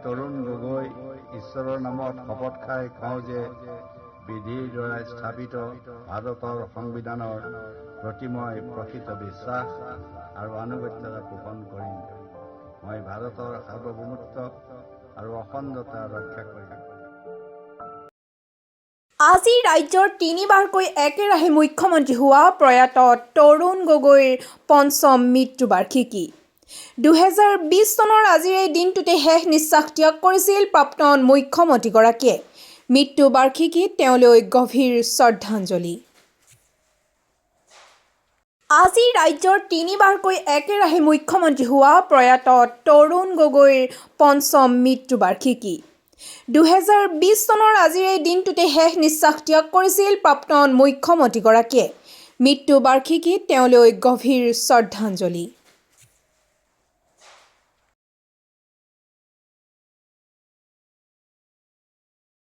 তৰুণ গগৈ ঈশ্বৰৰ নামত শপত খাই কওঁ যে বিধিৰ দ্বাৰা স্থাপিত ভাৰতৰ সংবিধানৰ প্ৰতি মই প্ৰকৃত বিশ্বাস আৰু আনুগত্যতা পোষণ কৰিম। মই ভাৰতৰ সাৰ্বভৌমত্ব আৰু অখণ্ডতা ৰক্ষা কৰিম। আজি ৰাজ্যৰ তিনিবাৰকৈ একেৰাহে মুখ্যমন্ত্ৰী হোৱা প্ৰয়াত তৰুণ গগৈৰ পঞ্চম মৃত্যুবাৰ্ষিকী। 2020 চনৰ আজিৰ এই দিনটোতে শেষ নিশ্বাস ত্যাগ কৰিছিল প্ৰাক্তন মুখ্যমন্ত্ৰীগৰাকীয়ে। মৃত্যুবাৰ্ষিকীত তেওঁলৈ গভীৰ শ্ৰদ্ধাঞ্জলি। আজি ৰাজ্যৰ তিনিবাৰকৈ একেৰাহে মুখ্যমন্ত্ৰী হোৱা প্ৰয়াত তৰুণ গগৈৰ পঞ্চম মৃত্যুবাৰ্ষিকী। 2020 চনৰ আজিৰ এই দিনটোতে শেষ নিশ্বাস ত্যাগ কৰিছিল প্ৰাক্তন মুখ্যমন্ত্ৰীগৰাকীয়ে। মৃত্যুবাৰ্ষিকীত তেওঁলৈ গভীৰ শ্ৰদ্ধাঞ্জলি।